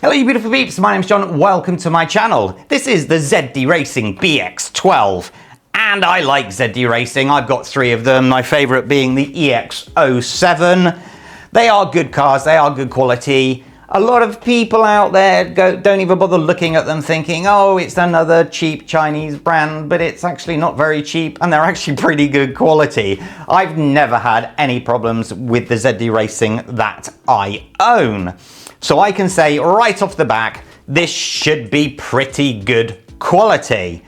Hello you beautiful peeps, my name's John, welcome to my channel. This is the ZD Racing BX-12 and I like ZD Racing. I've got three of them, my favourite being the BX-07. They are good cars, they are good quality. A lot of people out there don't even bother looking at them thinking, oh, it's another cheap Chinese brand, but it's actually not very cheap and they're actually pretty good quality. I've never had any problems with the ZD Racing that I own. So I can say right off the back, this should be pretty good quality.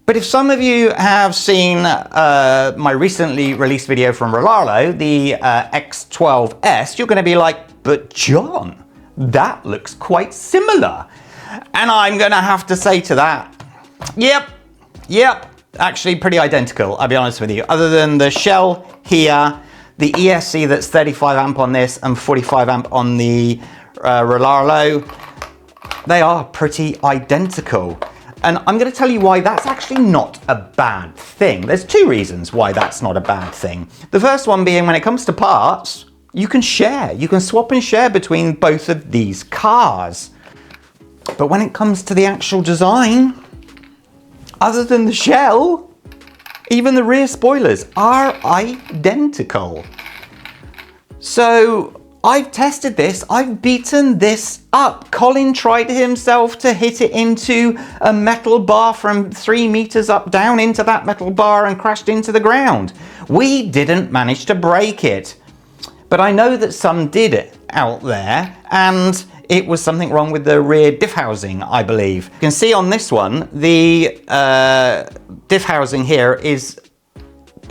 But if some of you have seen my recently released video from Rlaarlo, the X12s, you're going to be like, but John, that looks quite similar. And I'm going to have to say to that, yep, actually pretty identical, I'll be honest with you. Other than the shell here, the ESC that's 35 amp on this and 45 amp on the Rlaarlo, they are pretty identical. And I'm going to tell you why that's actually not a bad thing. There's two reasons why that's not a bad thing. The first one being when it comes to parts, you can share. You can swap and share between both of these cars. But when it comes to the actual design, other than the shell, even the rear spoilers are identical. So I've tested this, I've beaten this up. Colin tried himself to hit it into a metal bar from 3 meters up down into that metal bar and crashed into the ground. We didn't manage to break it. But I know that some did it out there and it was something wrong with the rear diff housing, I believe. You can see on this one, the diff housing here is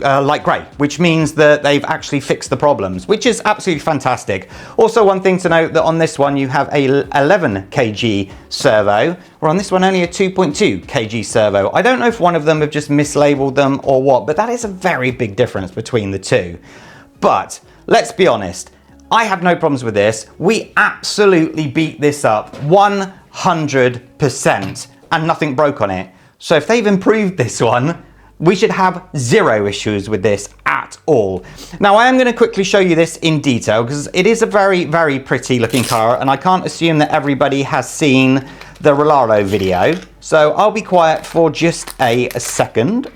light grey, which means that they've actually fixed the problems, which is absolutely fantastic. Also, one thing to note that on this one you have a 11 kg servo, or on this one only a 2.2 kg servo. I don't know if one of them have just mislabeled them or what, but that is a very big difference between the two. But let's be honest, I have no problems with this. We absolutely beat this up 100% and nothing broke on it. So if they've improved this one, we should have zero issues with this at all. Now I am going to quickly show you this in detail because it is a very, very pretty looking car and I can't assume that everybody has seen the Rlaarlo video. So I'll be quiet for just a second.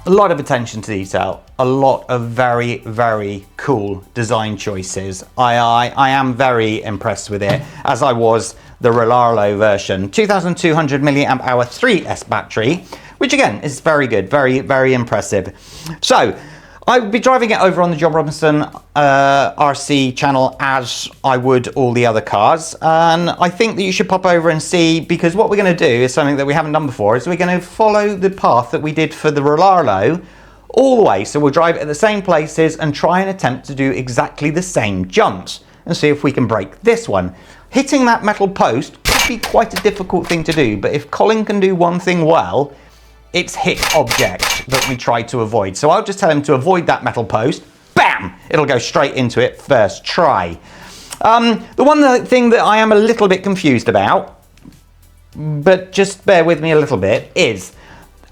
A lot of attention to detail, a lot of very, very cool design choices. I am very impressed with it, as I was the Rlaarlo version. 2200 milliamp hour 3S battery, which again is very good, very, very impressive. So I'll be driving it over on the John Robinson RC channel as I would all the other cars. And I think that you should pop over and see, because what we're going to do is something that we haven't done before, is we're going to follow the path that we did for the Rlaarlo all the way. So we'll drive it at the same places and try and attempt to do exactly the same jumps and see if we can break this one. Hitting that metal post could be quite a difficult thing to do, but if Colin can do one thing well, it's hit object that we try to avoid. So I'll just tell him to avoid that metal post. Bam! It'll go straight into it first try. The one thing that I am a little bit confused about, but just bear with me a little bit, is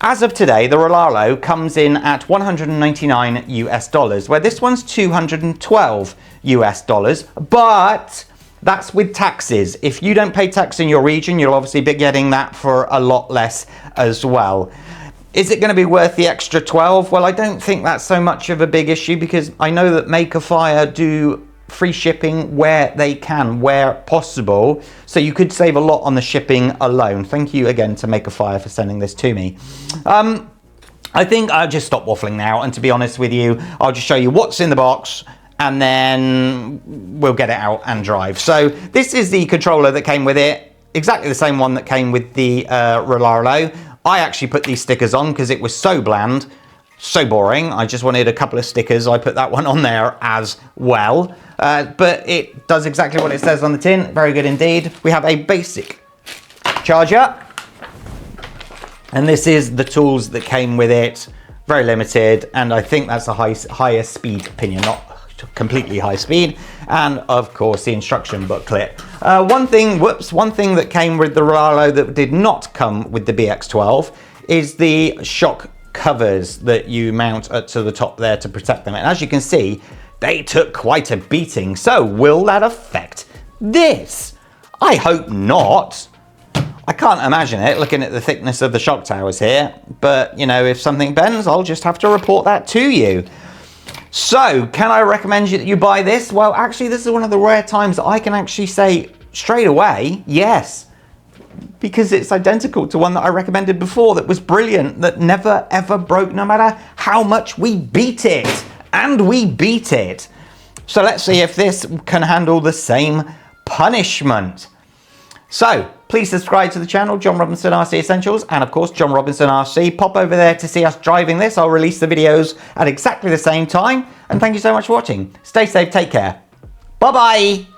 as of today, the Rlaarlo comes in at 199 US dollars, where this one's 212 US dollars, but that's with taxes. If you don't pay tax in your region, you'll obviously be getting that for a lot less as well. Is it going to be worth the extra 12? Well, I don't think that's so much of a big issue because I know that Make a Fire do free shipping where they can, where possible. So you could save a lot on the shipping alone. Thank you again to Make a Fire for sending this to me. I think I'll just stop waffling now. And to be honest with you, I'll just show you what's in the box and then we'll get it out and drive. So this is the controller that came with it. Exactly the same one that came with the Rlaarlo. I actually put these stickers on because it was so bland. So boring. I just wanted a couple of stickers. I put that one on there as well. But it does exactly what it says on the tin. Very good indeed. We have a basic charger. And this is the tools that came with it. Very limited. And I think that's a higher speed pinion, not completely high speed. And of course the instruction booklet. One thing that came with the Rlaarlo that did not come with the BX-12 is the shock covers that you mount to the top there to protect them. And as you can see, they took quite a beating. So will that affect this? I hope not. I can't imagine it looking at the thickness of the shock towers here, but you know, if something bends, I'll just have to report that to you. So can I recommend that you buy this? Well, actually, this is one of the rare times that I can actually say straight away, yes, because it's identical to one that I recommended before that was brilliant, that never ever broke, no matter how much we beat it. And we beat it. So let's see if this can handle the same punishment. So please subscribe to the channel, John Robinson RC Essentials, and of course, John Robinson RC. Pop over there to see us driving this. I'll release the videos at exactly the same time. And thank you so much for watching. Stay safe, take care. Bye-bye.